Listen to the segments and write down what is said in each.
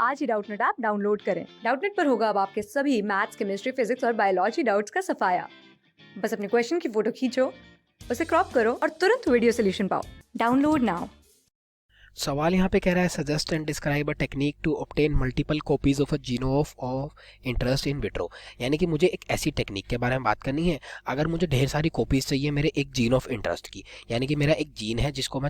आज ही Doubtnut app download करें। Doubtnut पर होगा अब आपके सभी मैथ्स, केमिस्ट्री, फिजिक्स और बायोलॉजी डाउट्स का सफाया। बस अपने क्वेश्चन की फोटो खींचो, उसे क्रॉप करो और तुरंत वीडियो सोल्यूशन पाओ। Download now. सवाल यहाँ पे कह रहा है suggest and describe a technique to obtain multiple copies of a genome of interest in vitro. यानी कि मुझे एक ऐसी टेक्निक के बारे में बात करनी है अगर मुझे ढेर सारी कॉपीज चाहिए मेरे एक जीन ऑफ इंटरेस्ट की। यानी कि मेरा एक जीन है जिसको मैं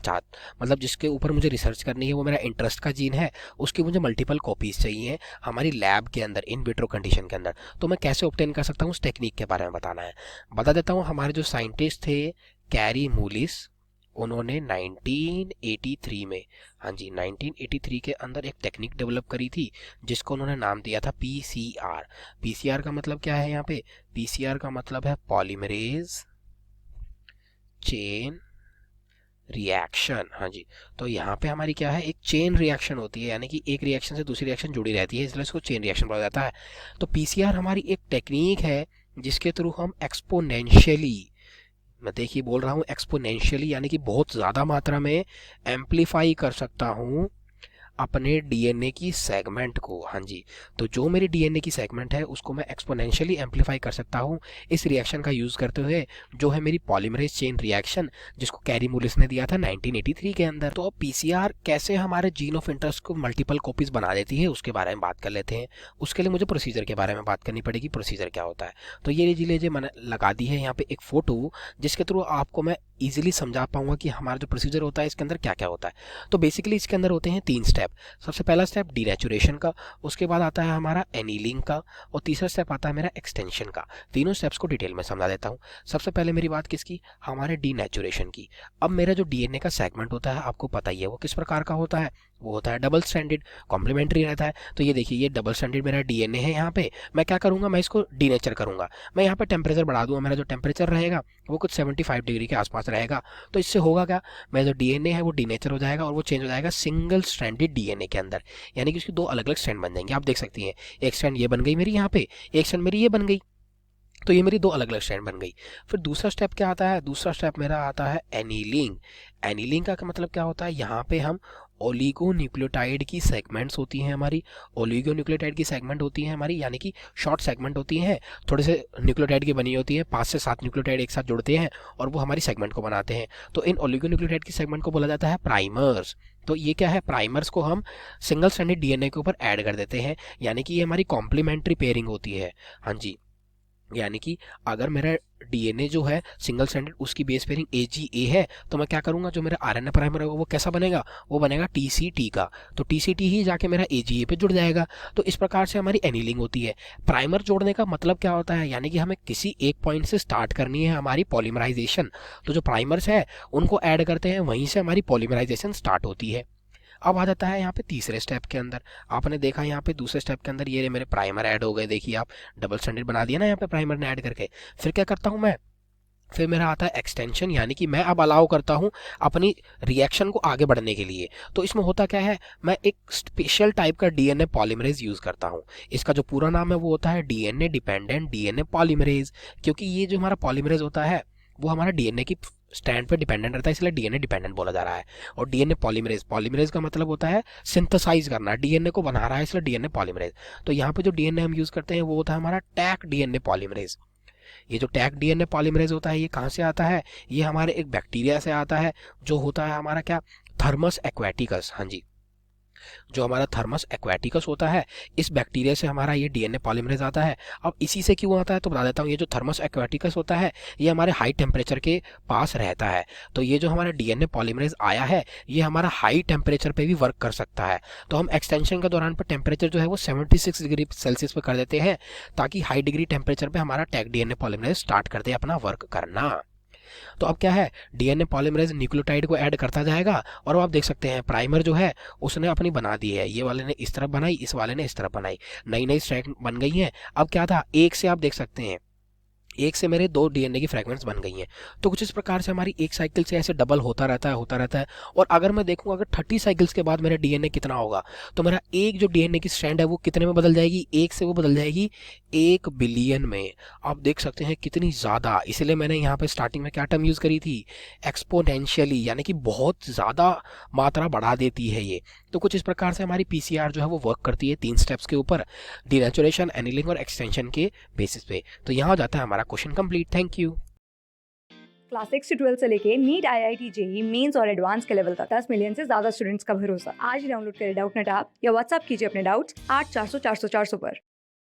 मतलब जिसके ऊपर मुझे रिसर्च करनी है, वो मेरा इंटरेस्ट का जीन है, उसकी मुझे मल्टीपल कॉपीज चाहिए हमारी लैब के अंदर इन विट्रो कंडीशन के अंदर। तो मैं कैसे ऑब्टेन कर सकता हूँ उस टेक्निक के बारे में बताना है। बता देता हूँ, हमारे जो साइंटिस्ट थे कैरी मूलिस, उन्होंने 1983 में, हाँ जी 1983 के अंदर एक टेक्निक डेवलप करी थी जिसको उन्होंने नाम दिया था पीसीआर। पीसीआर का मतलब क्या है यहाँ पे? पीसीआर का मतलब है पॉलीमरेज चेन रिएक्शन। हाँ जी, तो यहाँ पे हमारी क्या है, एक चेन रिएक्शन होती है, यानी कि एक रिएक्शन से दूसरी रिएक्शन जुड़ी रहती है, इसलिए इसको चेन रिएक्शन बोला जाता है। तो पीसीआर हमारी एक टेक्निक है जिसके थ्रू हम एक्सपोनेंशियली, मैं देखिए बोल रहा हूँ एक्सपोनेंशियली, यानी कि बहुत ज़्यादा मात्रा में एम्पलीफाई कर सकता हूँ अपने डीएनए की सेगमेंट को। हाँ जी, तो जो मेरी डीएनए की सेगमेंट है उसको मैं एक्सपोनेंशियली एम्पलीफाई कर सकता हूँ इस रिएक्शन का यूज़ करते हुए, जो है मेरी पॉलीमरेज चेन रिएक्शन, जिसको कैरी मूलिस ने दिया था 1983 के अंदर। तो अब पीसीआर कैसे हमारे जीन ऑफ इंटरेस्ट को मल्टीपल कॉपीज बना देती है उसके बारे में बात कर लेते हैं। उसके लिए मुझे प्रोसीजर के बारे में बात करनी पड़ेगी। प्रोसीजर क्या होता है, तो ये लीजिए मैंने लगा दी है यहाँ पे एक फोटो, जिसके थ्रू आपको मैं इजीली समझा पाऊंगा कि हमारा जो प्रोसीजर होता है इसके अंदर क्या क्या होता है। तो बेसिकली इसके अंदर होते हैं 3 स्टेप। सबसे पहला स्टेप डीनेचुरेशन का, उसके बाद आता है हमारा एनीलिंग का, और तीसरा स्टेप आता है मेरा एक्सटेंशन का। तीनों स्टेप्स को डिटेल में समझा देता हूँ। सबसे पहले मेरी बात किसकी, हमारे डीनेचुरेशन की। अब मेरा जो डीएनए का सेगमेंट होता है आपको पता ही है वो किस प्रकार का होता है, वो होता है डबल स्टैंडर्ड, कॉम्प्लीमेंट्री रहता है। तो ये देखिए, ये डबल स्टैंडर्ड मेरा डीएनए है। यहाँ पे मैं क्या करूंगा, मैं इसको डीनेचर करूंगा। मैं यहाँ पे टेम्परेचर बढ़ा दूंगा, मेरा जो टेम्परेचर रहेगा वो कुछ 75 डिग्री के आसपास रहेगा। तो इससे होगा क्या, मेरा जो डीएनए है वो डीनेचर हो जाएगा और वो चेंज हो जाएगा सिंगल स्ट्रैंडेड डीएनए के अंदर। यानी कि उसकी 2 अलग अलग स्ट्रैंड बन जाएंगे। आप देख सकती हैं, एक स्ट्रैंड ये बन गई मेरी यहाँ पे, एक स्ट्रैंड मेरी ये बन गई। तो ये मेरी 2 अलग अलग स्ट्रैंड बन गई। फिर दूसरा स्टेप क्या आता है, दूसरा स्टेप मेरा आता है एनीलिंग। एनीलिंग का मतलब क्या होता है, यहाँ पे हम ओलिगोन्यूक्लियोटाइड की सेगमेंट्स होती हैं हमारी, ओलिगोन्यूक्लियोटाइड की सेगमेंट होती हैं हमारी, यानी कि शॉर्ट सेगमेंट होती हैं, थोड़े से न्यूक्लियोटाइड की बनी होती है, 5 से 7 न्यूक्लियोटाइड एक साथ जुड़ते हैं और वो हमारी सेगमेंट को बनाते हैं। तो इन ओलिगोन्यूक्लियोटाइड की सेगमेंट को बोला जाता है प्राइमर्स। तो ये क्या है, प्राइमर्स को हम सिंगल स्ट्रैंडेड डीएनए के ऊपर ऐड कर देते हैं, यानी कि ये हमारी कॉम्प्लीमेंट्री पेयरिंग होती है। हाँ जी, यानी कि अगर मेरा डीएनए जो है सिंगल स्ट्रैंडेड, उसकी बेस पेयरिंग AGA है, तो मैं क्या करूंगा, जो मेरा आरएनए प्राइमर होगा वो कैसा बनेगा, वो बनेगा TCT का। तो TCT ही जाके मेरा AGA पे जुड़ जाएगा। तो इस प्रकार से हमारी एनीलिंग होती है। प्राइमर जोड़ने का मतलब क्या होता है, यानी कि हमें किसी एक पॉइंट से स्टार्ट करनी है हमारी पॉलीमराइजेशन। तो जो प्राइमर्स है उनको ऐड करते हैं, वहीं से हमारी पॉलीमराइजेशन स्टार्ट होती है। अब आ जाता है यहाँ पे तीसरे स्टेप के अंदर। आपने देखा यहाँ पे दूसरे स्टेप के अंदर ये मेरे प्राइमर ऐड हो गए, देखिए आप, डबल स्टैंडर्ड बना दिया ना यहाँ पे प्राइमर ने ऐड करके। फिर क्या करता हूँ मैं, फिर मेरा आता है एक्सटेंशन, यानी कि मैं अब अलाउ करता हूँ अपनी रिएक्शन को आगे बढ़ने के लिए। तो इसमें होता क्या है, मैं एक स्पेशल टाइप का डीएनए पॉलीमरेज यूज करता हूँ। इसका जो पूरा नाम है वो होता है डीएनए डिपेंडेंट डीएनए पॉलीमरेज, क्योंकि ये जो हमारा पॉलीमरेज होता है वो हमारा डीएनए की स्टैंड पे डिपेंडेंट रहता है, इसलिए डीएनए डिपेंडेंट बोला जा रहा है। और डीएनए पॉलीमरेज, पॉलीमरेज का मतलब होता है सिंथेसाइज करना, डीएनए को बना रहा है, इसलिए डीएनए पॉलीमरेज। तो यहाँ पे जो डीएनए हम यूज करते हैं वो होता है हमारा टैक डीएनए पॉलीमरेज। ये जो टैग डीएनए पॉलीमरेज होता है ये कहाँ से आता है, ये हमारे एक बैक्टीरिया से आता है, जो होता है हमारा क्या, थर्मस एक्वेटिकस। हाँ जी, जो हमारा थर्मस एक्वेटिकस होता है, इस बैक्टीरिया से हमारा ये डीएनए पॉलीमरेज आता है। अब इसी से क्यों आता है तो बता देता हूँ। ये जो थर्मस एक्वेटिकस होता है ये हमारे हाई टेम्परेचर के पास रहता है। तो ये जो हमारा डीएनए पॉलीमरेज आया है ये हमारा हाई टेम्परेचर पे भी वर्क कर सकता है। तो हम एक्सटेंशन के दौरान पर टेम्परेचर जो है वो 76 डिग्री सेल्सियस पे कर देते हैं, ताकि हाई डिग्री टेम्परेचर पे हमारा टैग डीएनए पॉलीमरेज स्टार्ट कर दे अपना वर्क करना। तो अब क्या है, डीएनए पॉलीमरेज न्यूक्लियोटाइड को ऐड करता जाएगा, और वो आप देख सकते हैं प्राइमर जो है उसने अपनी बना दी है, ये वाले ने इस तरफ बनाई, इस वाले ने इस तरफ बनाई, नई नई स्ट्रैंड बन गई हैं। अब क्या था, एक से आप देख सकते हैं, एक से मेरे 2 डीएनए की फ्रेगमेंट्स बन गई हैं। तो कुछ इस प्रकार से हमारी एक साइकिल से ऐसे डबल होता रहता है, होता रहता है। और अगर मैं देखूं अगर 30 साइकिल्स के बाद मेरा डीएनए कितना होगा, तो मेरा एक जो डीएनए की स्ट्रैंड है वो कितने में बदल जाएगी, एक से वो बदल जाएगी 1 बिलियन में। आप देख सकते हैं कितनी ज़्यादा। इसलिए मैंने यहाँ पे स्टार्टिंग में क्या टर्म यूज़ करी थी, एक्सपोनेंशियली, यानी कि बहुत ज़्यादा मात्रा बढ़ा देती है ये। तो कुछ इस प्रकार से हमारी पीसीआर जो है वो वर्क करती है 3 स्टेप्स के ऊपर, डीनेचुरेशन, एनीलिंग और एक्सटेंशन के बेसिस पे। तो यहाँ हो जाता है हमारा question complete. Thank you. Class 6 से 12 से लेके नीट, IIT, जेई मेंस और एडवांस के लेवल तक 10 मिलियन से ज्यादा स्टूडेंट्स का भरोसा। आज ही डाउनलोड करें डाउटनेट ऐप या व्हाट्सएप कीजिए अपने डाउट्स 8400 400 400 पर।